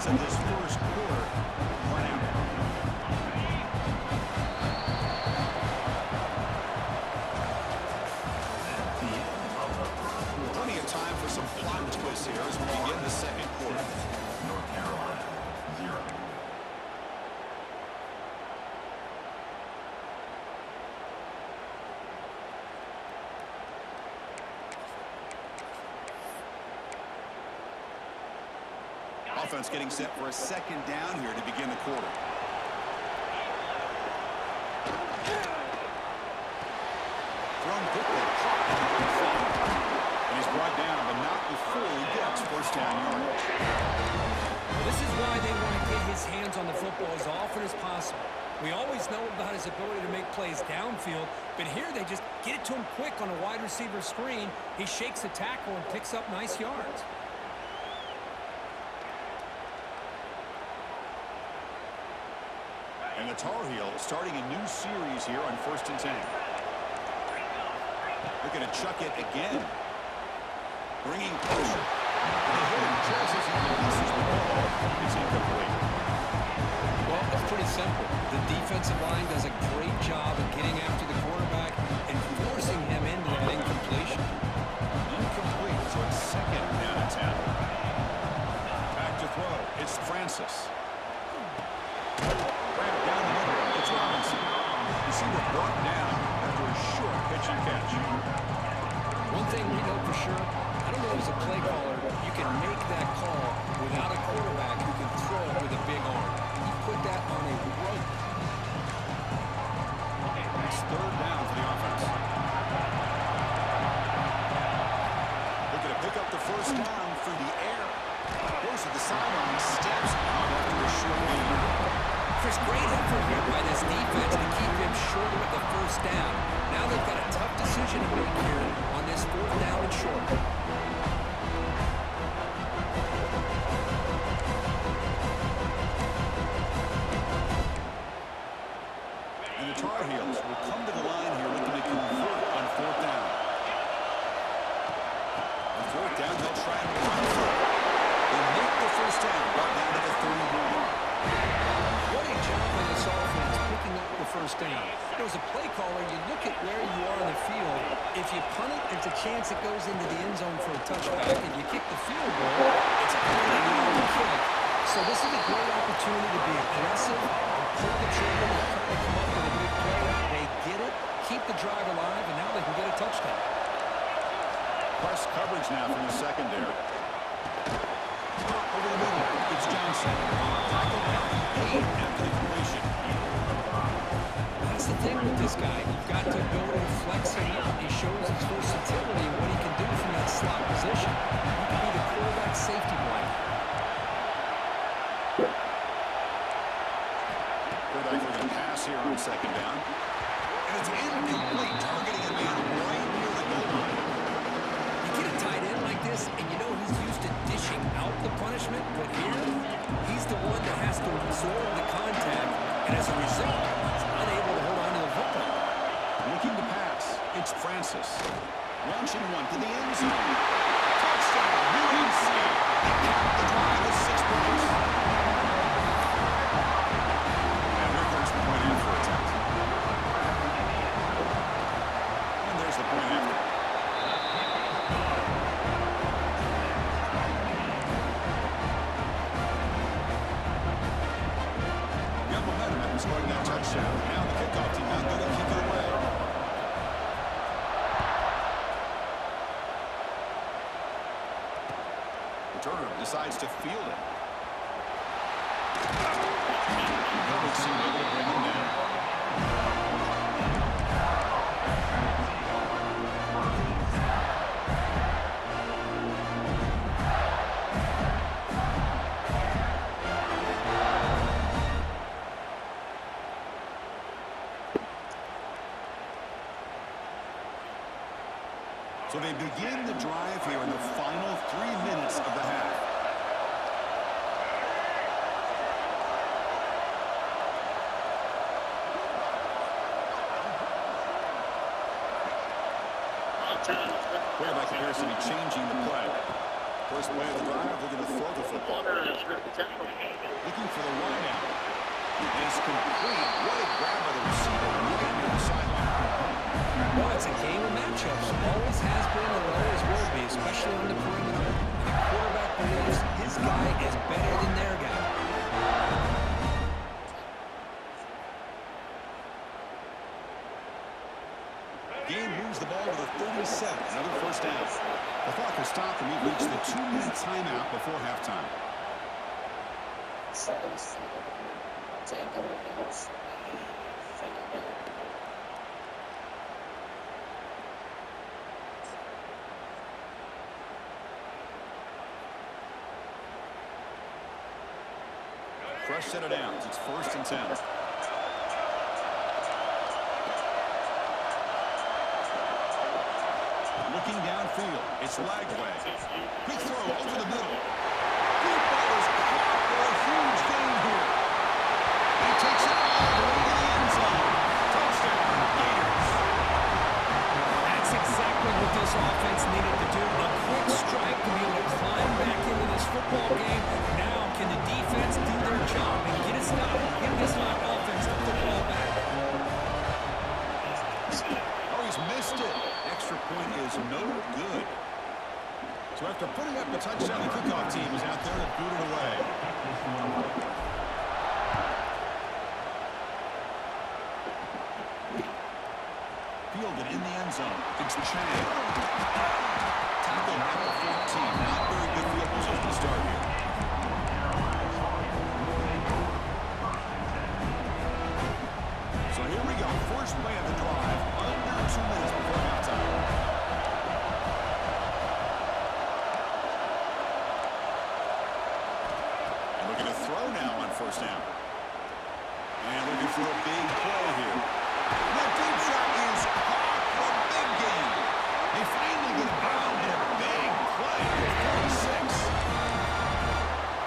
minutes of this first quarter run out. Plenty of time for some plot twists here as we begin the second quarter. North Carolina, 0. Offense getting set for a second down here to begin the quarter. Thrown quickly. And he's brought down, but not before he gets first down yardage. Well, this is why they want to get his hands on the football as often as possible. We always know about his ability to make plays downfield, but here they just get it to him quick on a wide receiver screen. He shakes the tackle and picks up nice yards. And the Tar Heels starting a new series here on 1st and 10. Looking to chuck it again. Bringing pressure. The hit just as he releases the ball. It's incomplete. Well, it's pretty simple. The defensive line does a great job of getting after the quarterback and forcing him into that incompletion. Incomplete, so it's second down and 10. Back to throw. It's Francis. Down the middle, it's Robinson. You see what brought down after a short pitch and catch. One thing we know for sure, I don't know as a play caller, you can make that call without a quarterback who can throw with a big arm. He put that on a rope. It's third down for the offense. Looking to pick up the first down through the air. Goes to the sideline, steps out after a short game. Chris, great effort here by this defense to keep him short of the first down. Now they've got a tough decision to make here on this 4th down and short. And the Tar Heels will come to the line here looking to convert on 4th down. On 4th down, they'll try and run for it. They make the first down, right down to the 31. What a job by this offense picking up the first down. As a play caller, you look at where you are on the field. If you punt it, there's a chance it goes into the end zone for a touchback. If you kick the field goal, it's a pretty kick. So this is a great opportunity to be aggressive and pull the trigger and try to come up with a big play. They get it, keep the drive alive, and now they can get a touchdown. Press coverage now from the secondary. Over the middle, it's Johnson. Tackled down to 8 after the completion. That's the thing with this guy. You've got to go and flex him out. He shows his versatility and what he can do from that slot position. He can be the quarterback safety blanket. Quarterback with a pass here on second down. And it's incomplete, targeting a man right near the goal line. You get a tight end like this, and you know he's used to dishing out the punishment, but here, he's the one that has to absorb the contact, and as a result, he's unable to hold on to the football. Looking to pass, it's Francis. Launching one to the end zone. Touchdown, UNC. They cap the drive with 6 points. And here comes the point after attempt. And there's the point after. Got momentum after scoring that touchdown. Now the kickoff team not going to kick it away. Returner decides to field it. Public seem able to bring him down. So they begin the drive here in the final 3 minutes of the half. Quarterback appears to be changing the play. First play of the drive, they're going to throw the football. especially on the perimeter. And the quarterback believes his guy is better than their guy. Game moves the ball to the 37. Another first down. The clock has stopped, and we've reached the 2-minute timeout before halftime. Fresh set of downs. It's 1st and 10. Looking downfield, it's Lagway. Big throw over the middle. Deep ball is caught for a huge gain here. He takes it all the way to the end zone. Touchdown, Gators. That's exactly what this offense needed to do. A quick strike to be able to climb back into this football game. Now, can the defense do their job and get a stop? Give this offense the football back. Oh, he's missed it. Extra point is no good. So after putting up a touchdown, the kickoff team is out there to boot it away. Fielded in the end zone. It's Chang. Tackle at the 14. Not very good field position to start here. So here we go. First play of the drive. Under 2 minutes before halftime. And looking to throw now on first down. And looking for a big play here. That deep shot is caught for a big gain. They finally get around in a big play at 46.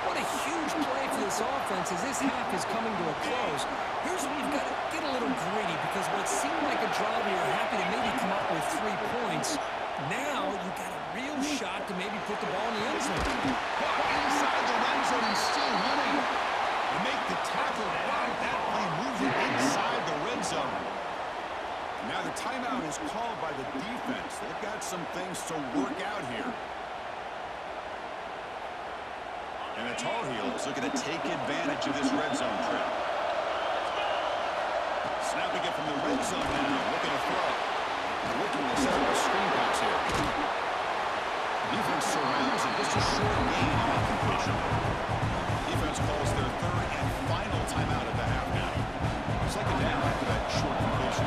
What a huge play for this offense as this half is coming to a close. Here's where you've got to get a little greedy because what seemed like a draw, you were happy to maybe come up with 3 points. Now you've got a real shot to maybe put the ball in the end zone. Inside the red zone and still running. They make the tackle. Wow, that play moving inside the red zone. Now the timeout is called by the defense. They've got some things to work out here. And the Tar Heels looking to take advantage of this red zone trap. Snapping it from the red zone now, looking to throw. Looking to set up a screen pass here. Defense surrounds and just a short gain on that completion. Defense calls their 3rd and final timeout of the half now. 2nd down after that short completion.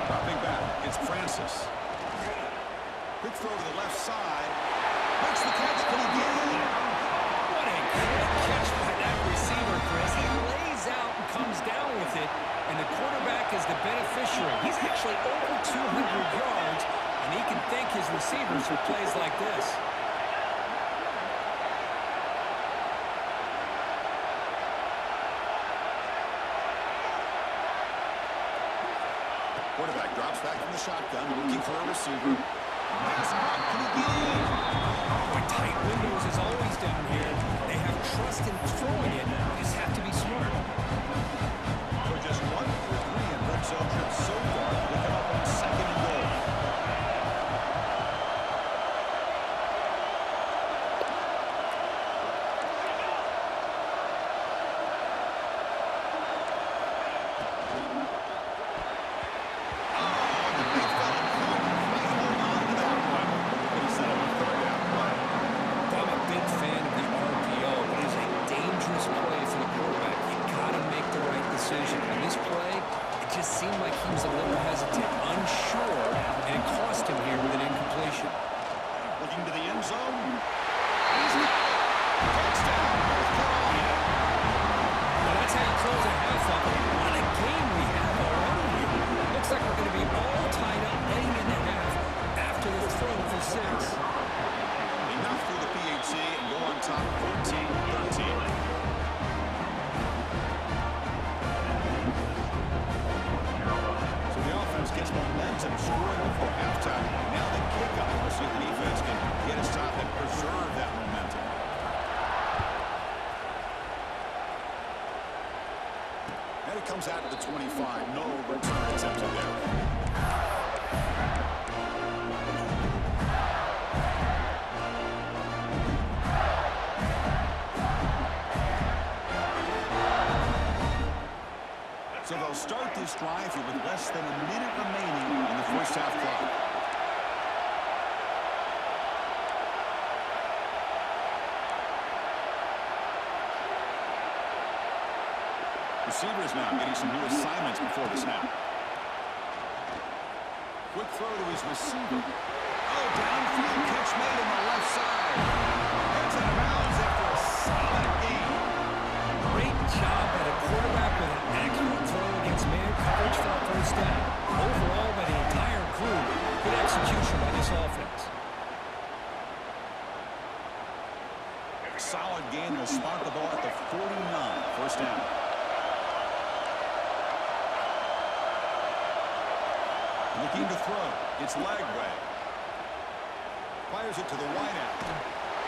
Dropping back, it's Francis. Quick throw to the left side. Makes the catch. Can he get it? What a great catch by that receiver, Chris. He lays out and comes down with it, and the quarterback is the beneficiary. He's actually over 200 yards, and he can thank his receivers for plays like this. Quarterback drops back from the shotgun, looking for a receiver. Pass caught. Can he get it? Boy, tight windows is always down here. They have trust in throwing it. They just have to be smart. So just 1 for 3 in red zone trips so far. They come up on 2nd and goal. Comes out at the 25. No return attempted there. this drive here with less than a minute remaining in the first half clock. Receivers now getting some new assignments before the snap. Quick throw to his receiver. Oh, downfield catch made on the left side. Heads out of bounds after a solid gain. Great job by the quarterback with an accurate throw against man coverage for a first down. Overall, by the entire crew, good execution by this offense. Solid gain. They'll spot the ball at the 49. First down. Looking to throw. It's Lagway. Fires it to the wideout.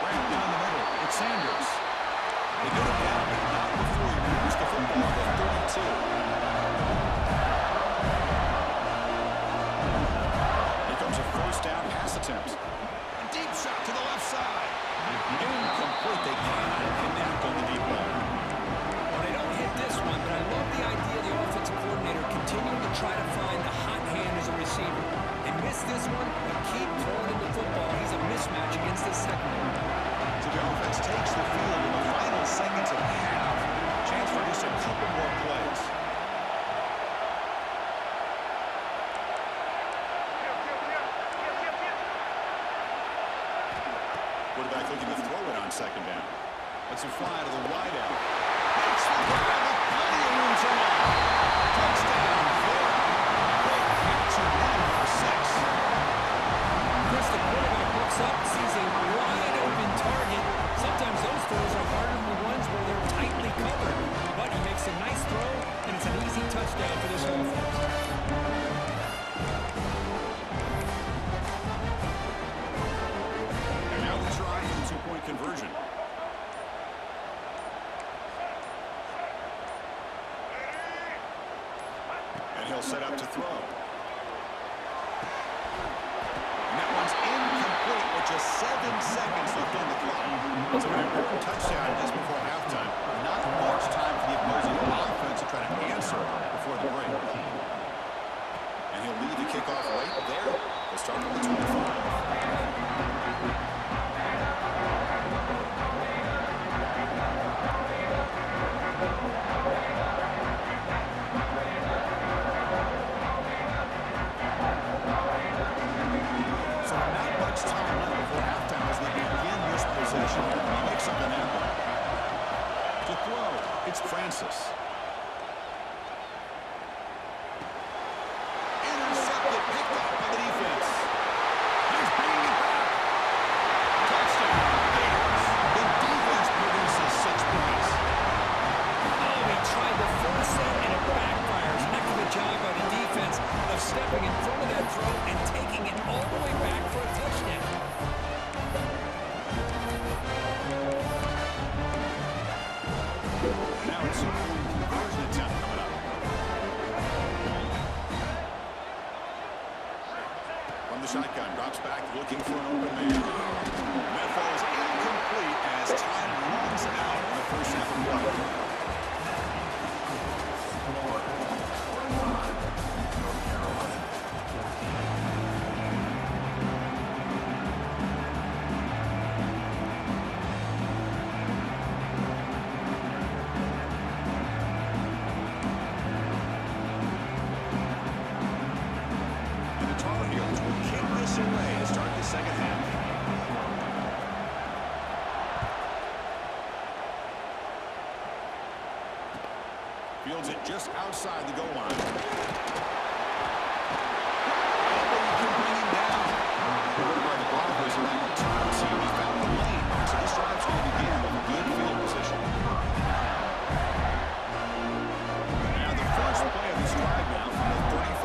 Right down the middle. It's Sanders. They get it down, but not before he moves the football to the 32. Here comes a first down pass attempt. A deep shot to the left side. Incomplete. They cannot connect on the deep ball. Well, they don't hit this one, but I love the idea of the offensive coordinator continuing to try to find the hot hand as a receiver. They miss this one, but keep throwing him the football. He's a mismatch against this secondary. So the offense takes the field in the final seconds of the half. Chance for just a couple more plays. Quarterback looking to throw it on second down. Let's it fly to the wideout. Makes the grab with plenty of room to run. Touchdown, Florida. Great catch and run for 6. Chris, the quarterback looks up and sees a wide open target. Sometimes those throws are harder than the ones where they're tightly covered. But he makes a nice throw, and it's an easy touchdown for this offense. And now the try for the two-point conversion. And he'll set up to throw. And that one's incomplete with just 7 seconds left on the clock. It's an important touchdown just before halftime. Not much time for the opposing offense to try to answer before the break. And he'll lead the kickoff right there. They'll start from the 25. It's Francis. Intercepted, picked off by the defense. He's bringing it back. Touchdown, Bears. The defense produces 6 points. Oh, he tried to force it, and it backfires. Heck of a job by the defense of stepping in front of that throw and taking it all the way back for a touchdown. Now it's a conversion attempt coming up. From the shotgun, drops back, looking for an open man. And that falls incomplete as time runs out in the first half of play. Fields it just outside the goal line. Oh, but he can bring him down. By the blockers in that return team, he found the lane. So this drive's going to begin with a good field position. Now the first play of this drive now from the 35.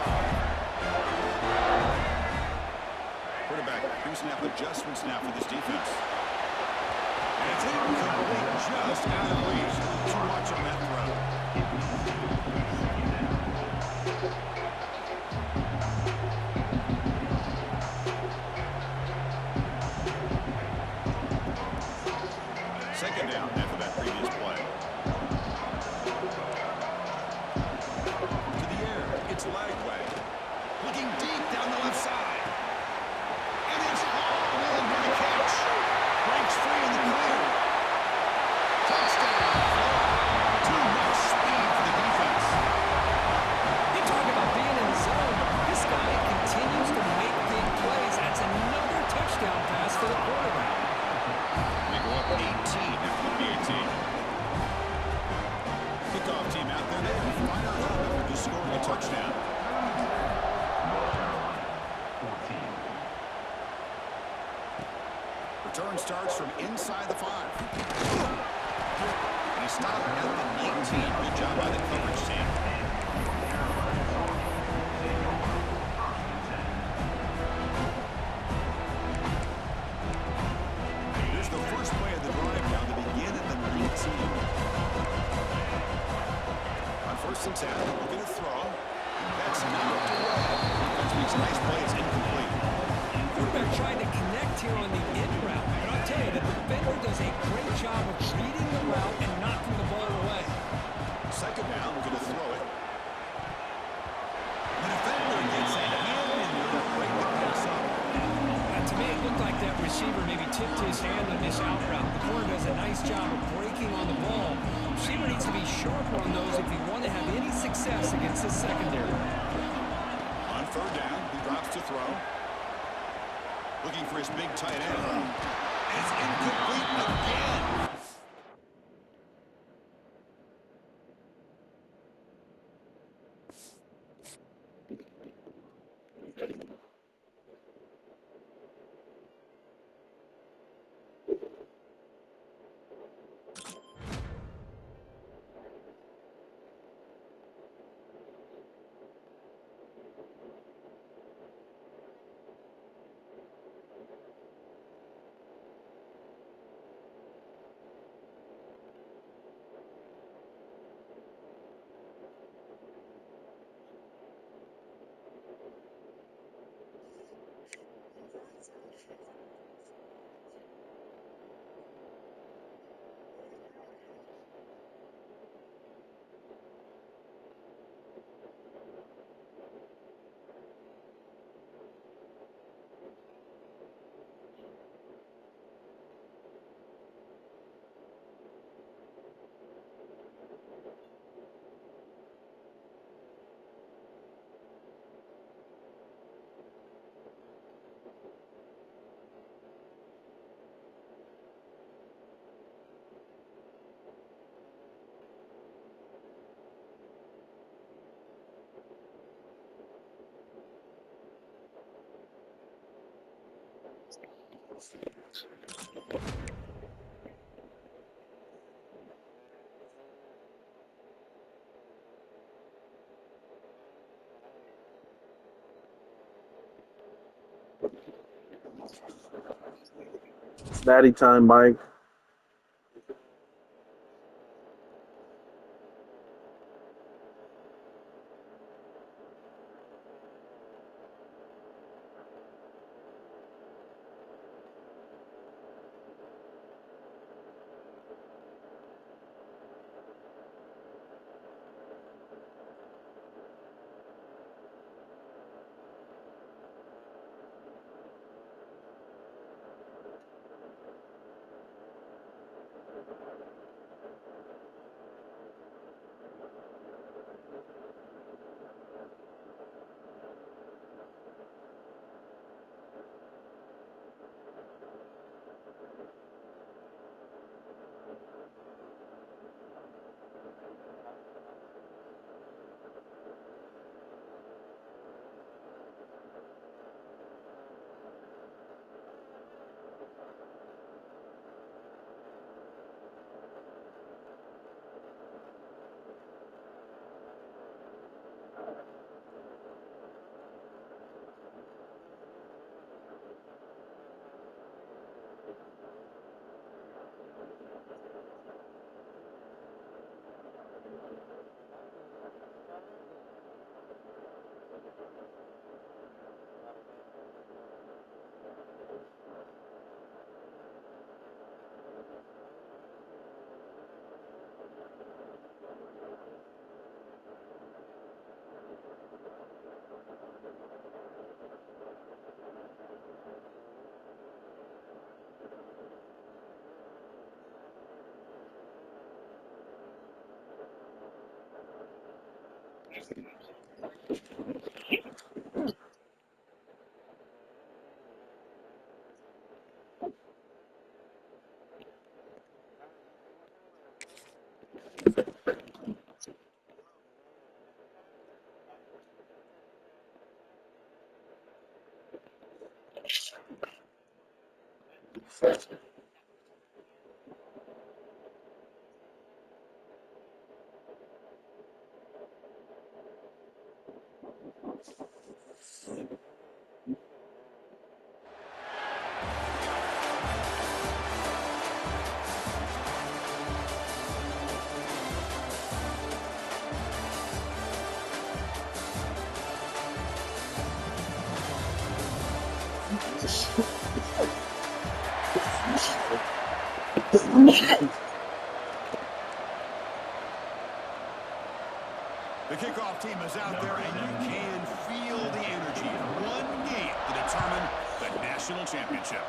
Quarterback pre-snap adjustments now for this defense. And it's incomplete, just out of reach. Too much on that throw. Second down after that previous play. To the air. starts from inside the 5. And he stopped at the 18. Good job by the coverage team. Here's the first play of the drive now to begin at the 19. On 1st and 10, looking to throw. That's knocked away. Defense makes a nice play. It's incomplete. Quarterback trying to connect here on the in route. And I'll tell you, the defender does a great job of reading the route and knocking the ball away. 2nd down, looking to throw it. The defender gets a hand in there to break the pass up. To me, it looked like that receiver maybe tipped his hand on this out route. The corner does a nice job of breaking on the ball. Receiver needs to be sharper on those if you want to have any success against this secondary. On 3rd down, he drops to throw. Looking for his big tight end. It's incomplete again. Natty time, Mike. The kickoff team is out there, and you can feel the energy. One game to determine the national championship.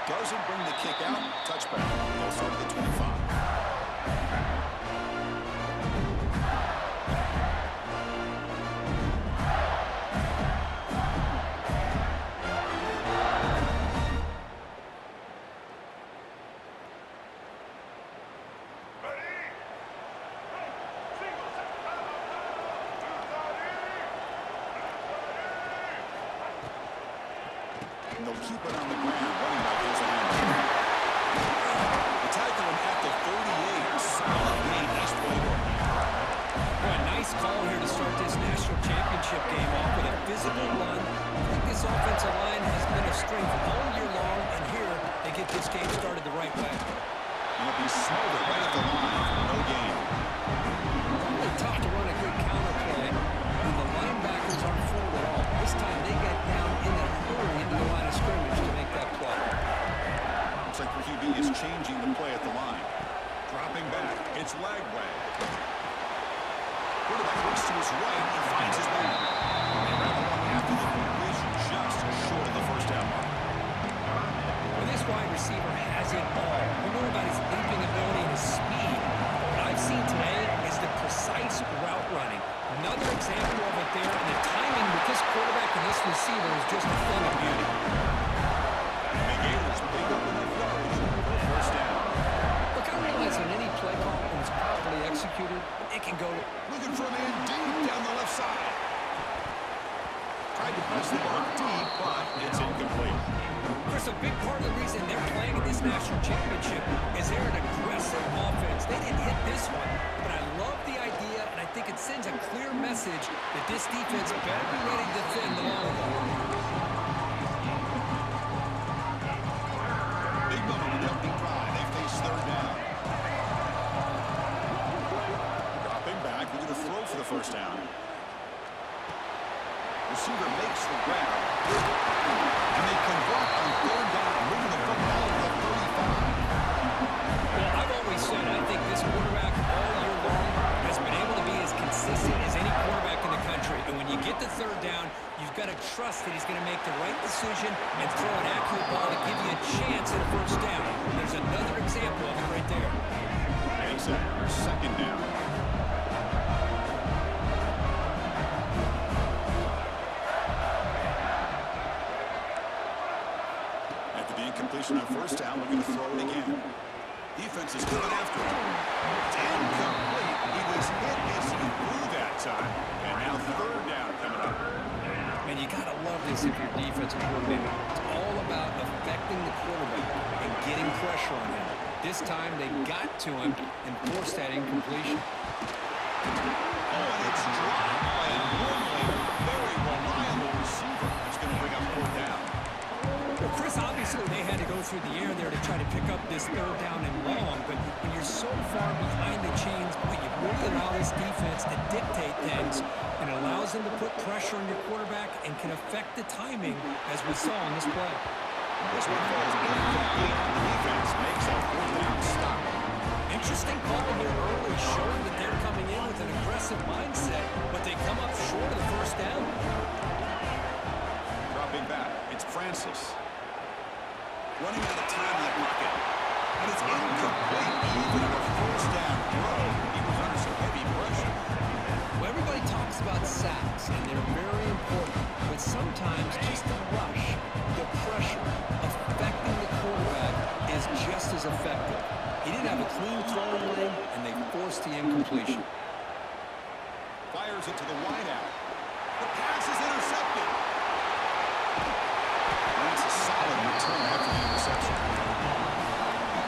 Doesn't bring the kick out. Touchback. They'll start at the 25. And they'll keep it on the ground. Running back is on. The tackle him at the 38. Solid gain. Nice play work. Boy, a nice call here to start this national championship game off with a physical run. I think this offensive line has been a strength all year long, and here they get this game started the right way. And it'll be smothered right at the line for no gain. Really tough to run a good counter play when the linebackers aren't forward at all. This time they get down in a hurry into the line of scrimmage to make that play. Looks like the QB is changing the play at the line. Dropping back. It's Lagway. Quarterback looks to his right. He finds his man. And rather long after the completion, just short of the first down mark. Well, this wide receiver has it all. We know about his leaping ability and his speed. What I've seen today is the precise route running. Another example of it there, and the timing with this quarterback and this receiver is just a thing of beauty. The Gators pick up enough yards for a first down. Look, I realize on any play call, when it's properly executed, it can go Looking for a man deep down the left side. Tried to press the ball deep, but it's incomplete. Chris, a big part of the reason they're playing in this national championship is they're an aggressive offense. They didn't hit this one, but I love the idea, and I think it sends a clear message that this defense better be ready to defend the long ball. Big moment in the opening drive. They face third down. Dropping back, looking to throw for the first down. Receiver makes the grab. And they convert on third down, moving the football to the 35. Well, I've always said I think this quarterback all year long has been able to be as consistent as any quarterback in the country. And when you get to third down, you've got to trust that he's going to make the right decision and throw an accurate ball to give you a chance at a first down. There's another example of it right there. Makes it second down. After the incompletion on first down, we're going to throw it again. Defense is coming after him. It's incomplete. He was hit as he threw that time. And now third down coming up. And you got to love this if you're defensive coordinator. It's all about affecting the quarterback and getting pressure on him. This time they got to him and forced that incompletion. Oh, and it's dropped by a normally very reliable receiver. It's going to bring up fourth down. Well, Chris, obviously they had to go through the air there to try to pick up this third down and long, but when you're so far behind the chains, boy, you really allow this defense to dictate things, and it allows them to put pressure on your quarterback and can affect the timing, as we saw on this play. This one falls incomplete. The defense makes that fourth down stop. Interesting call here early, showing that they're coming in with an aggressive mindset, but they come up short of the first down. Dropping back, it's Francis. Running out of time in the pocket. And it's incomplete. Even on a first down throw, he was under some heavy pressure. Well, everybody talks about sacks, and they're very important, but sometimes just the rush, the pressure, affecting the quarterback is just as effective. He didn't have a clean throwing lane, and they forced the incompletion. Fires it to the wideout. The pass is intercepted. And that's a solid return after the interception.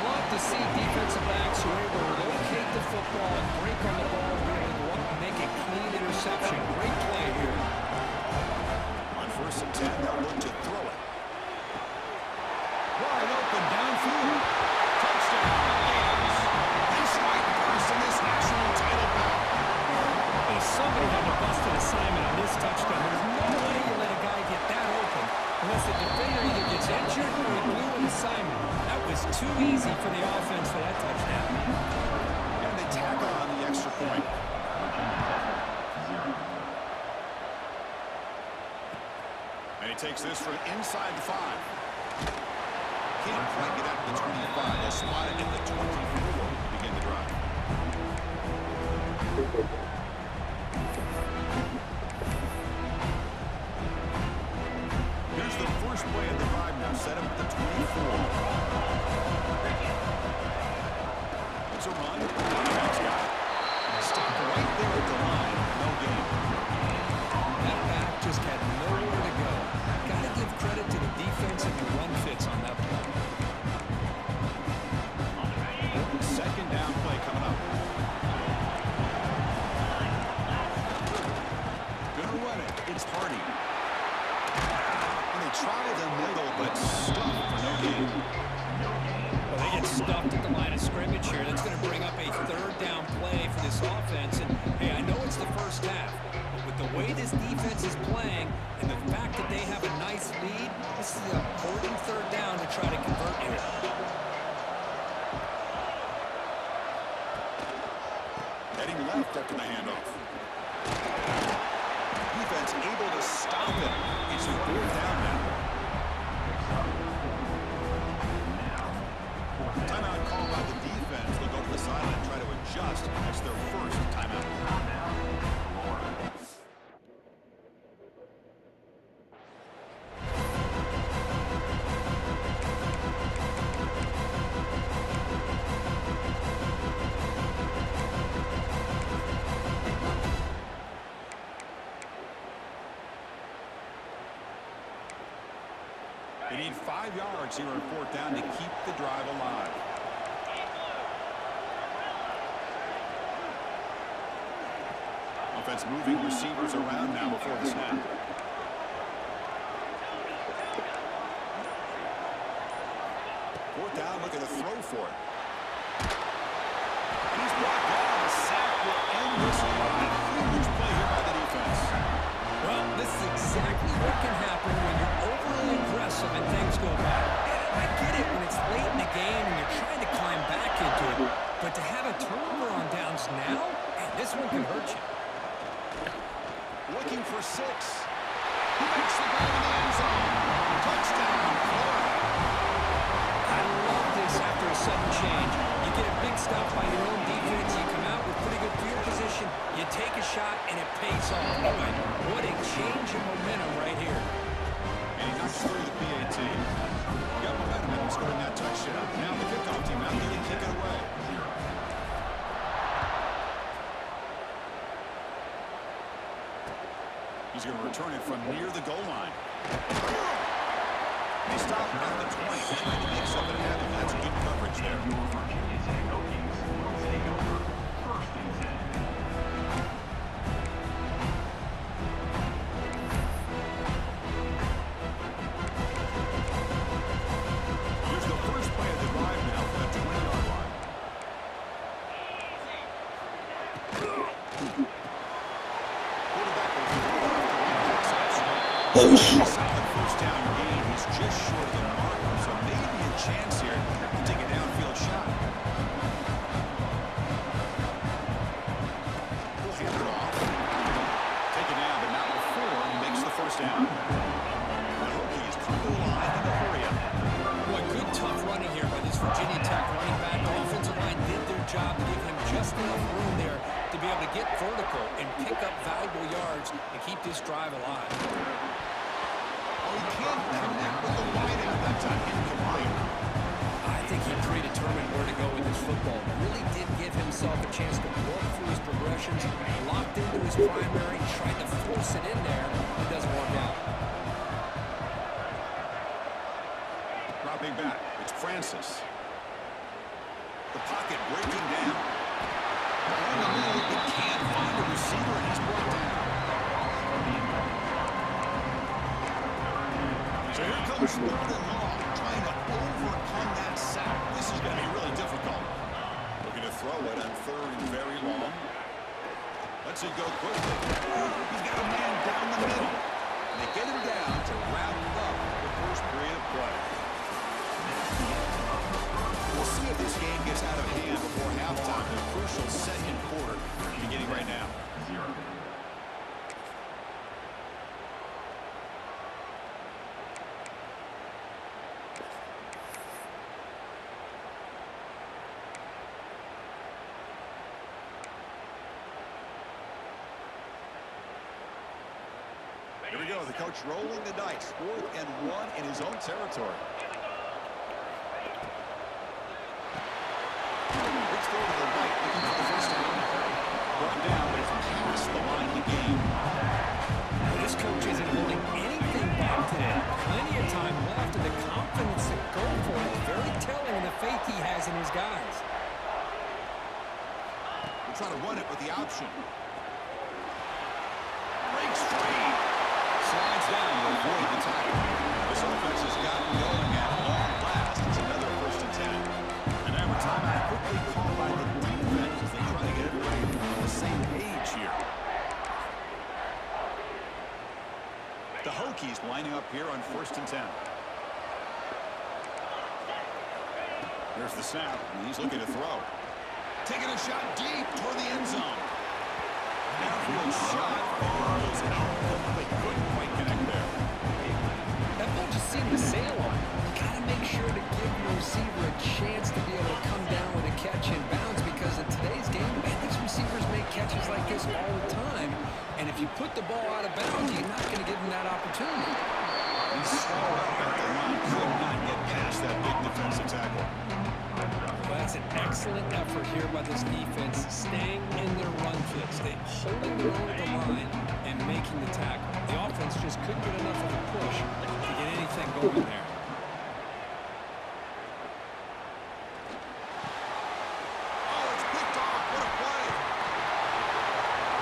Love to see defensive backs who are able to locate the football and break on the ball, be able to go up and make a clean interception. Great play here. On first and 10, they'll look to throw it. Wide open downfield. Touchdown. Gators. This might burst in this national title bout. Well, somebody had to bust an assignment on this touchdown. There's no way you let a guy get that open unless the defender either gets injured or he Just too easy for the offense for that touchdown. And they tackle on the extra point. And he takes this from inside the 5. Can't quite get out to the 25. They'll spot it at the 24 to begin the drive. Here's the first play of the drive now. Set up at the 24. It's a run. That's got it. Stop right there at the line. No gain. That back just had nowhere to go. Got to give credit to the defense and the run fits on that play. Second down play coming up. Gonna run it. It's Hardy. And they try the middle, but stuffed for no gain. Well, they get stuffed at the line of scrimmage here. That's going to bring up a third down play for this offense. And, hey, I know it's the first half, but with the way this defense is playing and the fact that they have a nice lead, this is an important third down to try to convert here. Heading left after the handoff. Defense able to stop it. It's a fourth down now. Timeout called by the defense. They'll go to the sideline and try to adjust. That's their first timeout. They need 5 yards here on fourth down to keep the drive alive. Offense moving receivers around now before the snap. Fourth down, looking to throw for it. And he's brought down. A sack will end this drive. Huge play here by the defense. Well, this is exactly what can happen when you're overly aggressive and things go bad. I get it when it's late in the game and you're trying to climb back into it, but to have a turnover on downs now, man, this one can hurt you. Looking for 6. He makes the ball in the end zone. Touchdown, Florida. I love this after a sudden change. You get a big stop by your own defense, you come out with pretty good field position, you take a shot, and it pays off. Boy, what a change in momentum right here. And he knocks through the PAT. Got momentum in scoring that touchdown. Now the kickoff team out there to kick it away. He's going to return it from near the goal line. They stop at the 20, trying to make something happen. That's good coverage there. Virginia Tech Hokies will take over first and 10. Here's the first play of the drive now from the 20-yard line. Quarterback will throw it off the one interception. Solid first down gain. He's just short of the marker, so maybe a chance here to take a downfield shot. He'll hand it off. Take it down, but not before he makes the first down. The Hokies come to the line in a hurry up. Boy, good tough running here by this Virginia Tech running back. The offensive line did their job to give him just enough room there to be able to get vertical and pick up valuable yards and keep this drive alive. Oh, he can't connect with the wideout that time. Incomplete. I think he predetermined where to go with his football. Really did give himself a chance to work through his progressions, locked into his primary, tried to force it in there. It doesn't work out. Dropping back. It's Francis. The pocket breaking down. On the move, but can't find a receiver, and he's brought down. So here comes third and long, trying to overcome that sack. This is going to be really difficult. Looking to throw it on third and very long. Lets it go quickly. He's got a man down the middle. And they get him down to round up the first period of play. before halftime. The crucial second quarter beginning right now. 0. Here we go. The coach rolling the dice. 4th and 1 in his own territory. Let's go to the right, looking for the first down. Brought down, but it's past the line of the game. Well, this coach isn't holding anything back today. Plenty of time left, and the confidence to go for it is very telling in the faith he has in his guys. We're trying to run it with the option. Breaks free. Slides down to avoid the tackle. This offense has gotten going at long last. It's another 1st and 10. And now a timeout quickly called by the defense as they try to get everybody on the same page here. The Hokies lining up here on 1st and 10. There's the snap, and he's looking to throw. Taking a shot deep toward the end zone. Downfield shot, goes out, but couldn't quite connect there. That ball just seemed to sail on. You got to make sure to give your receiver a chance to be able to come down with a catch and bounce, because in today's game, man, these receivers make catches like this all the time. And if you put the ball out of bounds, you're not going to give them that opportunity. He's swallowed up at the line, could not get past that big defensive tackle. Well, that's an excellent effort here by this defense, staying in their run fits. They holding their own at the line and making the tackle. The offense just couldn't get enough of a push to get anything going there. Oh, it's picked off. What a play.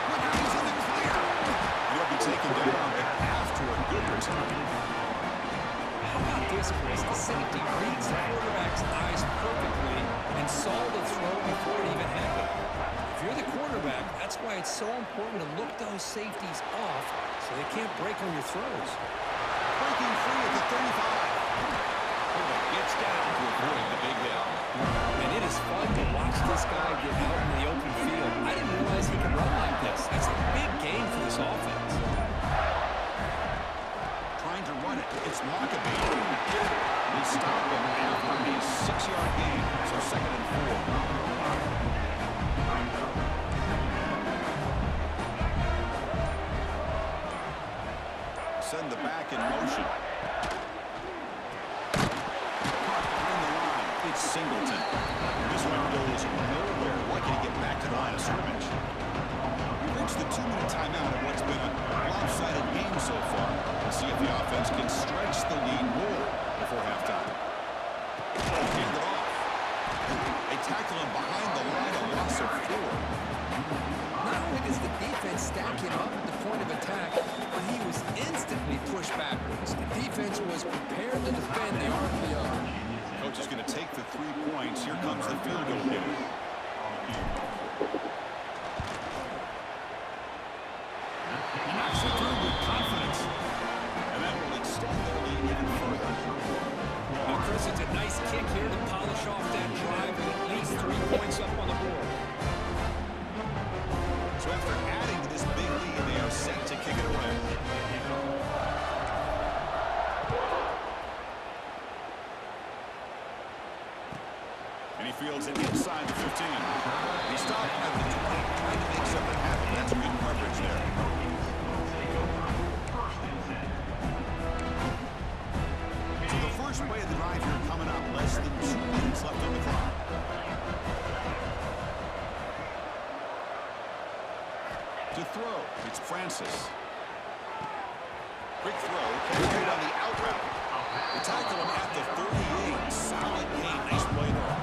But now he's in the clear. He'll be taken down after a good return. How about this, Chris? The safety reads the quarterback's eyes perfectly and saw the throw before it even happened. If you're the quarterback, that's why it's so important to look those safeties off so they can't break on your throws. Breaking free at the 35. Gets down to avoid the big hit. And it is fun to watch this guy get out in the open field. I didn't realize he could run like this. That's a big gain for this offense. Trying to run it. It's Lockaby. They stop him after a 6-yard gain. So 2nd and 4. Send the back in motion. Behind the line, it's Singleton. This one goes nowhere. Lucky to get back to the line of scrimmage. We reached the 2-minute timeout of what's been a lopsided game so far. Let's see if the offense can stretch the lead more before halftime. Hand it off. They tackle him behind the line, a loss of 4. Not only does the defense stack him up at the point of attack, but he was instantly pushed backwards. The defense was prepared to defend the RPO. Coach is going to take the 3 points. Here comes the field goal hitter. He knocks it through with confidence. And that will extend their lead even further. Now, Chris, it's a nice kick here to polish off that drive with at least 3 points up on the board. So after adding to this big lead, they are set to kick it away. And he fields it inside the 15. He stopped at the 20, trying to make something happen. That's good coverage there. So the first play of the drive here coming up. Less than 2 minutes left on the clock. To throw, it's Francis. Quick throw, carried on the out route. They tackle him at the 38. Solid gain. Nice play there.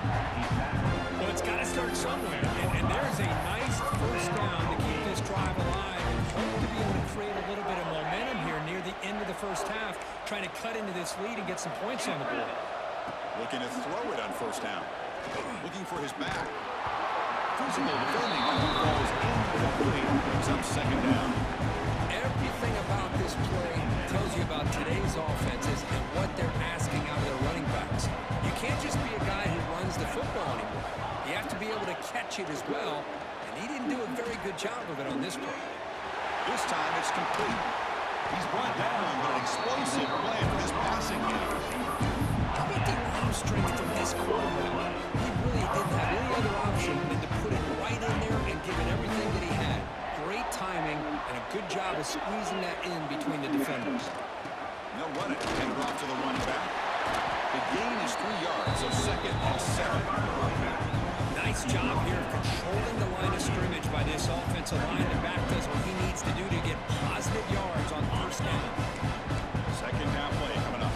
Well, it's got to start somewhere, and there's a nice first down to keep this drive alive and hope to be able to create a little bit of momentum here near the end of the first half, trying to cut into this lead and get some points on the board. Looking to throw it on first down. Looking for his back. Physical defending. Falls incomplete. Brings up 2nd down. Everything about this play tells you about today's offenses and what they're asking out of their running backs. You can't just be a guy who runs the football anymore. You have to be able to catch it as well, and he didn't do a very good job of it on this play. This time it's complete. He's brought down, but an explosive play for this passing game. How about the arm strength from this quarterback? He really didn't have any other option than to put it right in there and give it everything that he had. Great timing and a good job of squeezing that in between the defenders. They'll run it. Hand it off to the running back. The gain is 3 yards, so 2nd and 7. Nice job here of controlling the line of scrimmage by this offensive line. The back does what he needs to do to get positive yards on 1st down. 2nd down play coming up.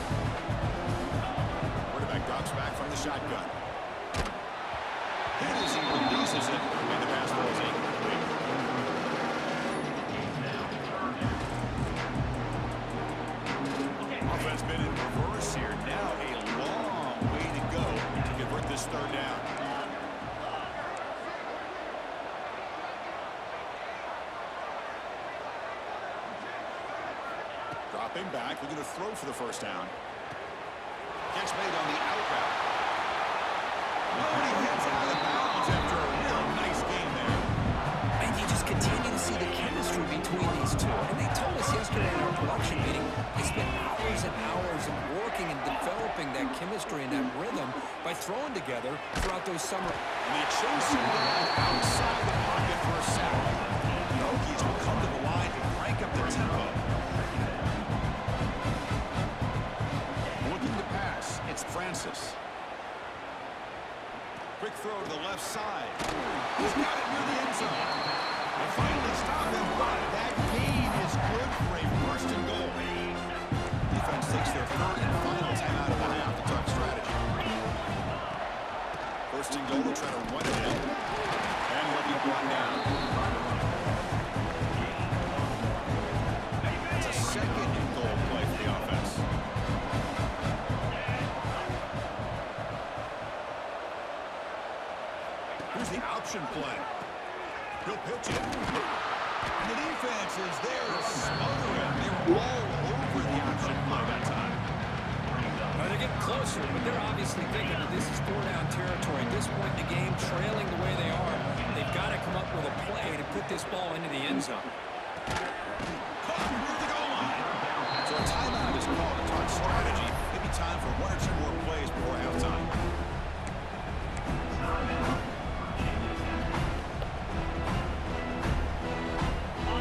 Quarterback drops back from the shotgun. Hit as he releases it, and the pass falls incomplete. Offense been in reverse here. Now a long way to go to convert this 3rd down. Dropping back, looking to throw for the 1st down. Catch made on the out route. Nobody hits out of bounds after a real nice game there. And you just continue to see the chemistry between these two. And they told us yesterday in our production meeting, they spent hours and hours of working and developing that chemistry and that rhythm by throwing together throughout those summer. And they chase him down outside the pocket for a sack. The Hokies will come to the line and crank up the tempo. Looking to pass, it's Francis. Quick throw to the left side. He's got it near the end zone. They finally stop him, but that gain is good for a 1st and goal. Defense takes their 3rd and final timeout of the half to talk strategy. 1st and goal, they'll try to run it in. And he'll be brought down. It's a 2nd and goal play for the offense. Here's the option play. He'll pitch it. And the defense is there to smother him. They were all over the option play that time. Well, they're getting closer, but they're obviously thinking that this is 4-down territory. At this point in the game, trailing the way they are, they've got to come up with a play to put this ball into the end zone. Caught near the goal line. So a timeout is called to talk strategy. Maybe time for 1 or 2 more plays before halftime.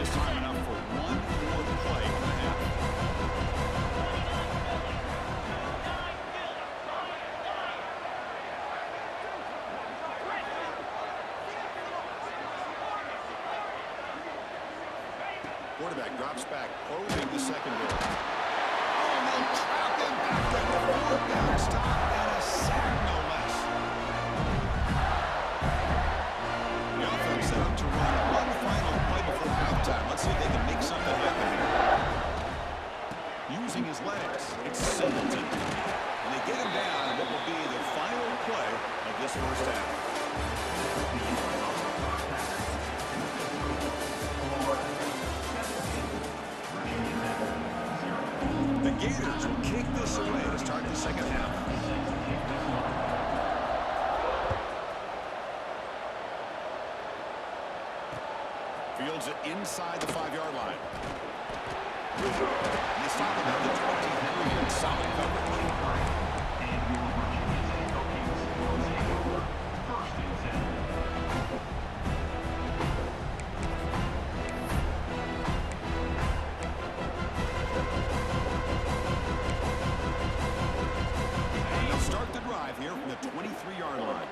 This time enough for 1 more play in the half. Quarterback drops back, probing the secondary. Oh, and they'll trap him back to the 4th down stop and a sack, no less. The offense set up to run one final play before halftime. Let's see if they can make something happen here. Using his legs, it's Singleton. And they get him down in what will be the final play of this 1st half. The Gators will kick this away to start the 2nd half. Fields it inside the 5-yard line. And they stop him at the 23 in solid coverage. Here from the 23-yard line.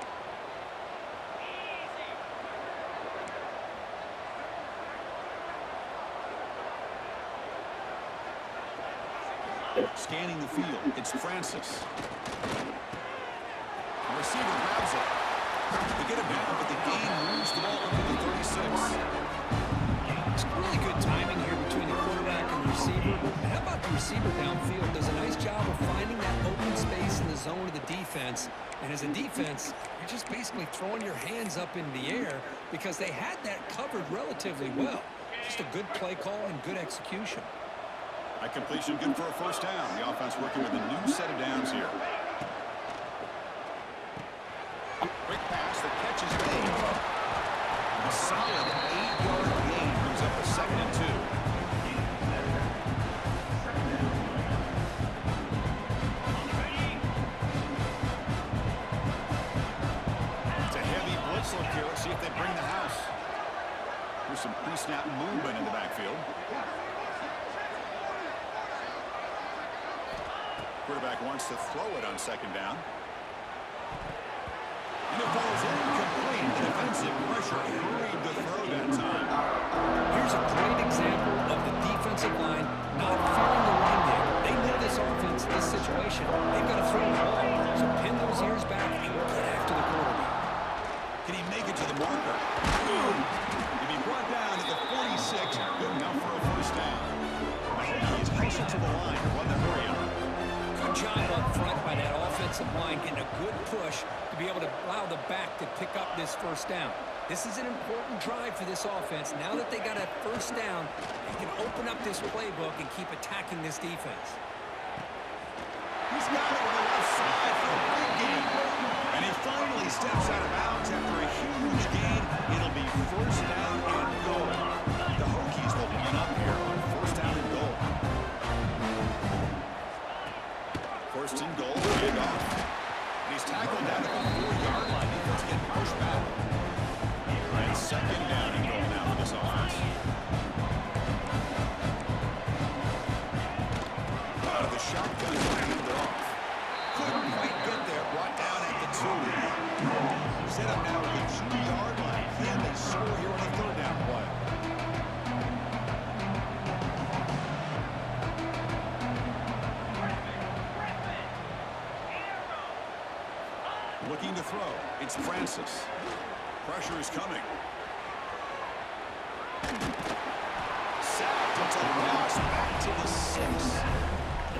Scanning the field, it's Francis. The receiver grabs it. They get it down, but the gain moves the ball up to the 36. It's really good timing here between the quarterback and the receiver. And how about the receiver downfield? Does a nice job of finding that open space in the zone of the defense. And as a defense, you're just basically throwing your hands up in the air because they had that covered relatively well. Just a good play call and good execution. That completion good for a 1st down. The offense working with a new set of downs here. Quick pass, the catch is made. solid 8-yard gain. Brings up a 2nd and 2. It's a heavy blitz look here. Let's see if they bring the house. There's some pre-snap movement in the backfield. Quarterback wants to throw it on 2nd down. And it falls incomplete. The defensive pressure hurried the throw that time. Here's a great example of the defensive line not fearing the run game. They know this offense, this situation. They've got to throw the ball. So pin those ears back and get after the quarterback. Can he make it to the marker? He'll be brought down at the 46. Good enough for a 1st down. He's closer to the line. Run the hurry up. Good job up front by that offensive line, getting a good push to be able to allow the back to pick up this 1st down. This is an important drive for this offense. Now that they got a 1st down, they can open up this playbook and keep attacking this defense. He's got it on the left side for a big gain. And he finally steps out of bounds after a huge gain. It'll be 1st down and goal. The Hokies will line up here on 1st down and goal. 1st and goal, hand off. And he's tackled down at the 4-yard line. Defense getting pushed back. And 2nd down and goal now for this offense. Out of the shotgun, hand it off. Couldn't quite get there, brought down at the 2. Set up now at the 2-yard line. Can they score here on a 3rd down play? Looking to throw. It's Francis. Pressure is coming. Sacked. It's a loss back to the 6.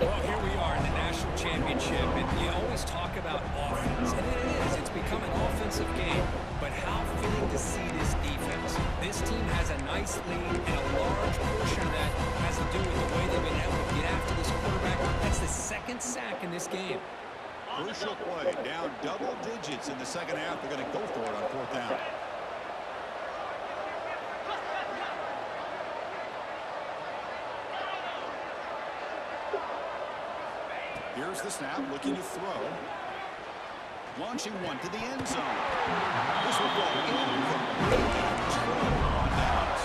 Well, here we are in the national championship, and you always talk about offense, and it is. It's become an offensive game, but how fitting to see this defense. This team has a nice lead, and a large portion of that has to do with the way they've been able to get after this quarterback. That's the 2nd sack in this game. Crucial play. Down double digits in the 2nd half. They're going to go for it on 4th down. Here's the snap, looking to throw. Launching one to the end zone. This will go incomplete. On downs.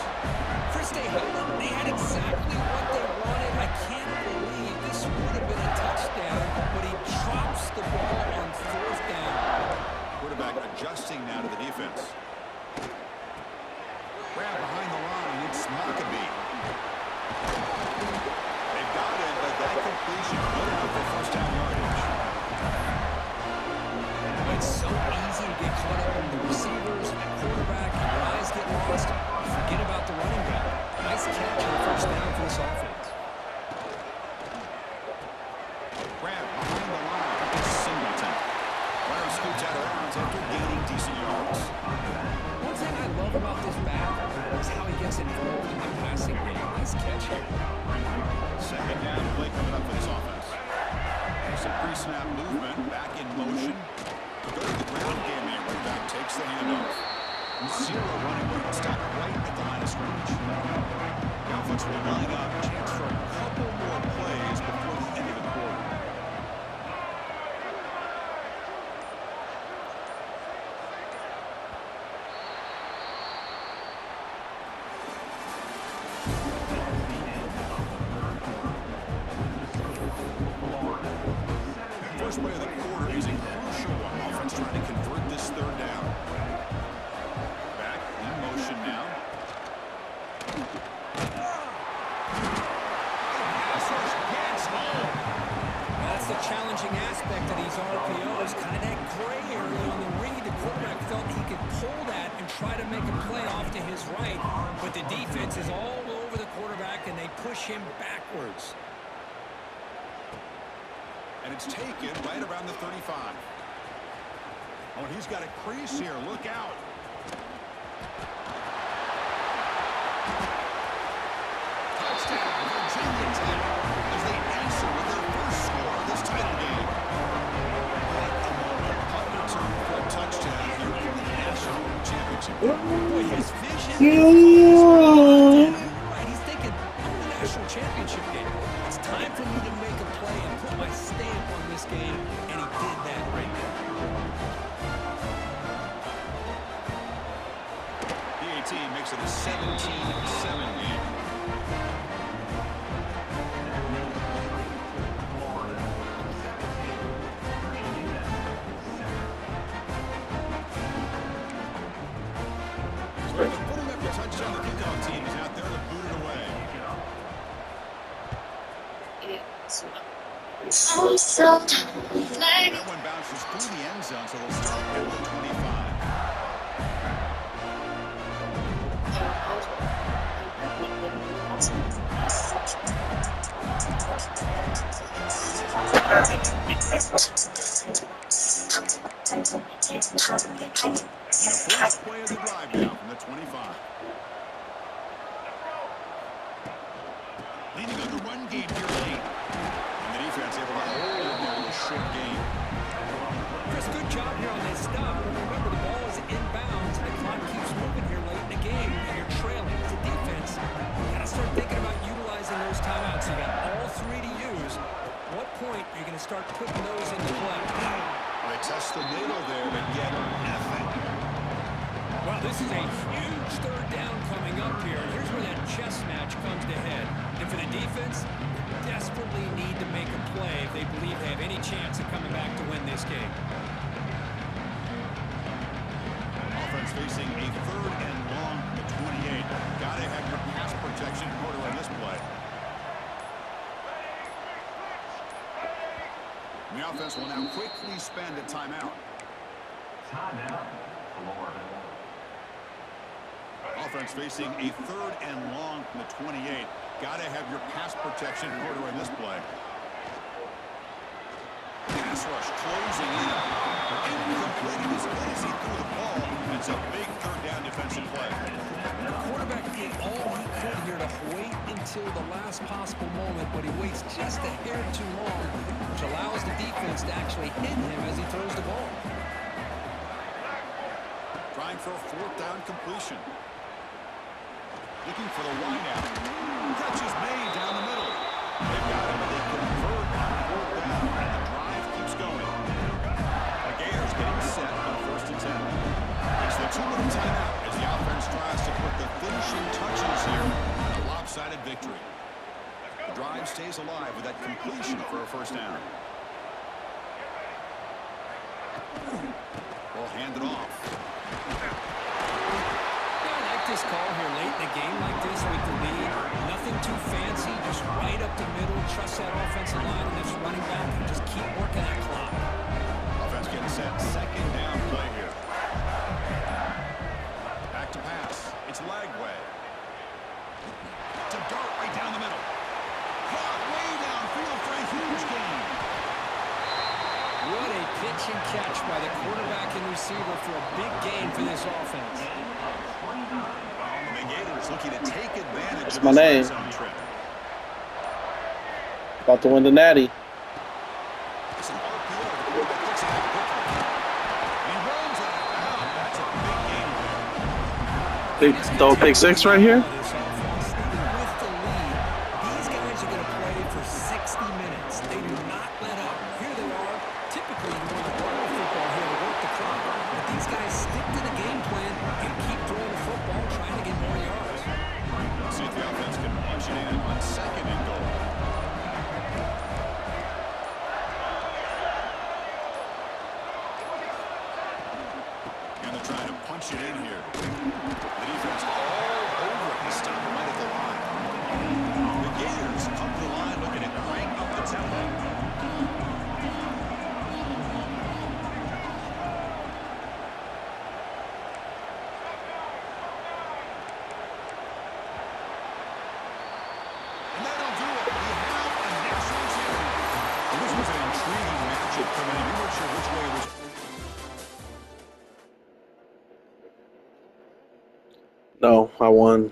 First they held them. They had exactly what they wanted. I can't believe this would have been a touchdown, but he drops the ball on 4th down. Quarterback adjusting now to the defense. Grab behind the line. It's Maccabee. They've got it, but that completion good enough for 1st down yardage. It's so easy to get caught up in the receivers and the quarterback, and your eyes get lost. You forget about the running back. Nice catch on 1st down for this offense. Grab behind the line. It's Singleton. Runner scoots out of bounds after gaining decent yards. One thing I love about this back is how he gets involved in the passing game. Nice catch here. 2nd down play coming up for this offense. Some pre-snap movement, back in motion. Go to the ground game here. Right back takes the handoff. 0 running room. Stop right at the line of scrimmage. The offense will line up. Chance for a couple more plays before the end of the quarter. First play of the quarter is a crucial one. Offense trying to convert this 3rd down. Back in motion now. Pass rush gets home. That's the challenging aspect of these RPOs, kind of that gray area on the read. The quarterback felt he could pull that and try to make a play off to his right, but the defense is all over the quarterback, and they push him backwards. And it's taken right around the 35. Oh, and he's got a crease here. Look out. Touchdown, Virginia Tech, as they answer with their first score of this title game. What a moment. Punt return for a touchdown here in the national championship. defensive Boy, play. his vision and focus were locked in. And you're right, he's thinking, I'm in the national championship game. It's time for me to make a play and put my stamp on this game. And he did that right there. The 18 makes it a 17-7 game. Putting up the touchdown, the kickoff team is out there to boot it away. That one bounces through the end zone, so they'll start at the 25. And the first play of the drive now from the 25. Leaning on the run game here late. And the defense able to hold in there with a short game. Chris, good job here on this stop. Remember, the ball is inbounds, and the clock keeps moving here late in the game, and you're trailing. As a defense, you got to start thinking about utilizing those timeouts. You got all three to use. At what point are you going to start putting those into play? They test the middle there, but get nothing. Well, this is a huge third down coming up here. And here's where that chess match comes to head. And for the defense, they desperately need to make a play if they believe they have any chance of coming back to win this game. Offense facing a third and long from the 28. Got to have your pass protection in order on this play. And the offense will now quickly spend a timeout. Timeout. Florida. Offense facing a third and long from the 28. Got to have your pass protection in order on this play. Pass rush closing in. Incomplete as good as he threw the ball. It's a big third down defensive play. The quarterback did all he could here to wait until the last possible moment, but he waits just a hair too long, which allows the defense to actually hit him as he throws the ball. Trying for a fourth down completion. Looking for the wideout. Catch is made down the middle. They've got him, but they convert on fourth down, and the drive keeps going. The Gators getting set on first and 10. It's the 2-minute timeout as the offense tries to put the finishing touches here on a lopsided victory. The drive stays alive with that completion for a first down. Ball handed off. This call here late in the game like this with the lead. Nothing too fancy, just right up the middle. Trust that offensive line and this running back and just keep working that clock. Offense getting set. Second down play here. Back to pass. It's Lagway. To dart right down the middle. Caught way downfield for a huge gain. What a pitch and catch by the quarterback and receiver for a big gain for this offense. The Gators looking to take advantage That's of my this name. red zone trip. About to win the Natty. It's an RPO. The quarterback gets it out quickly. He runs out of bounds. That's a big gain there. Big, throw a pick six right here. This offense, even with the lead, these guys are going to play for 60 minutes. They do not let up. Here they are. Typically, you want to run the football here to work the clock. But these guys stick to the game plan and keep throwing the football, trying to get more yards. See if the offense can punch it in on second and goal. And they're trying to punch it in here. The defense all over it. They stop right at the line. The Gators come to the line looking to crank up the tempo. And that'll do it. We have a national champion. Well, this was an intriguing matchup coming in. We weren't sure which way it was. No, I won.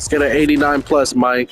Let's get an 89 plus, Mike.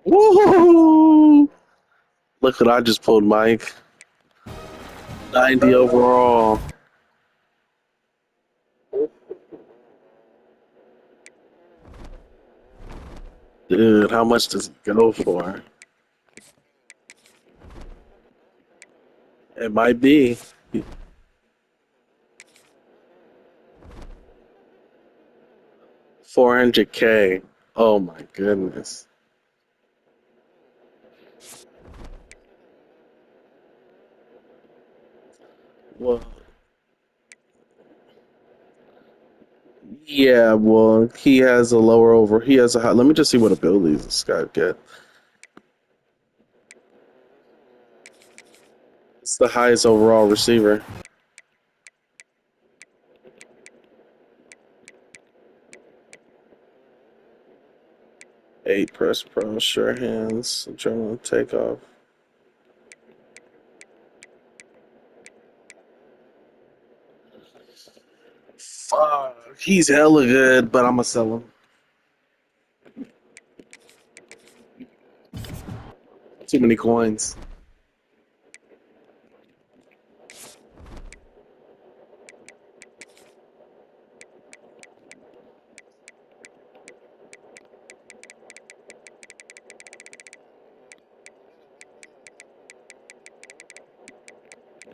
Woo! Look what I just pulled, Mike. 90 overall. Dude, how much does it go for? It might be 400K. Oh my goodness. Well, yeah, well, he has a lower over. He has a high. Let me just see what abilities this guy get. It's the highest overall receiver. 8 press pro, sure hands, adrenaline takeoff. Fuck, he's hella good, but I'm gonna sell him. Too many coins.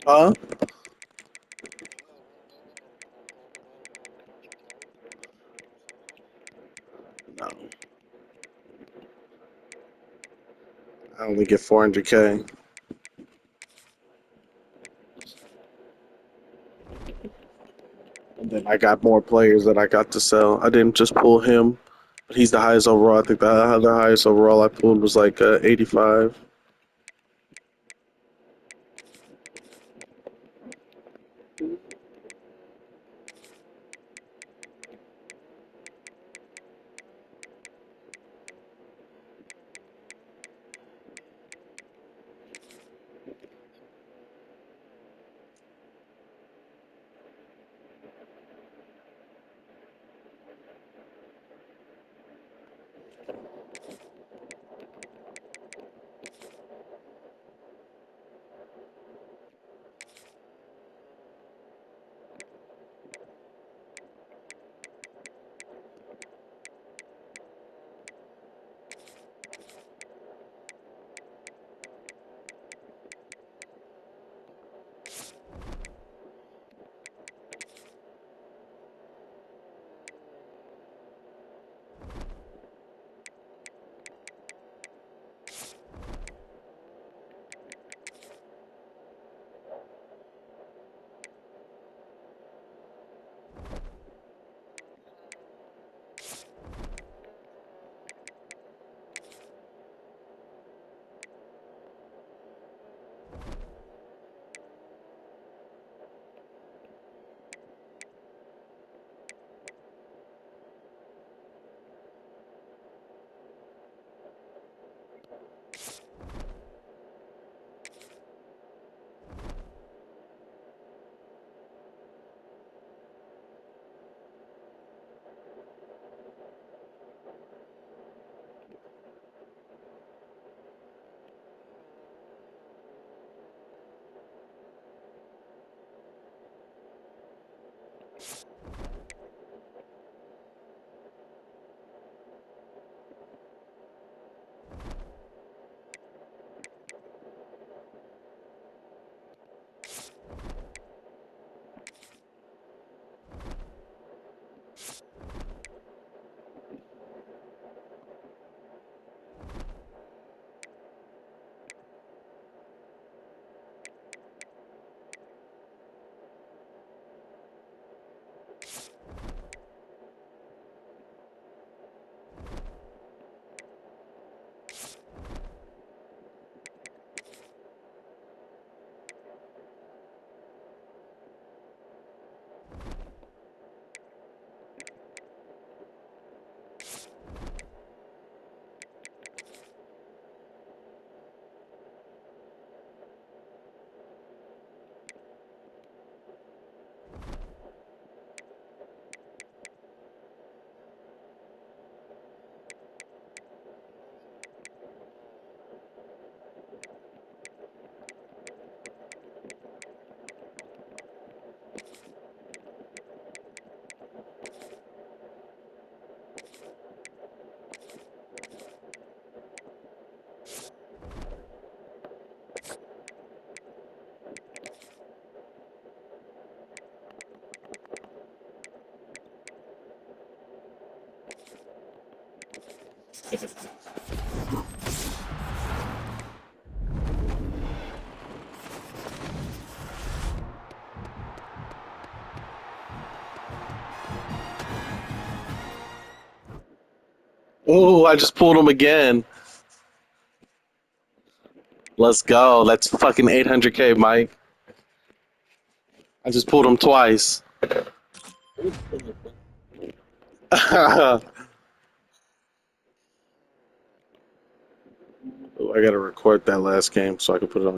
Huh? No, I only get 400K. And then I got more players that I got to sell. I didn't just pull him, but he's the highest overall. I think the highest overall I pulled was like 85. Oh, I just pulled him again. Let's go. That's fucking 800K, Mike. I just pulled him twice. Oh, I gotta record that last game so I can put it on.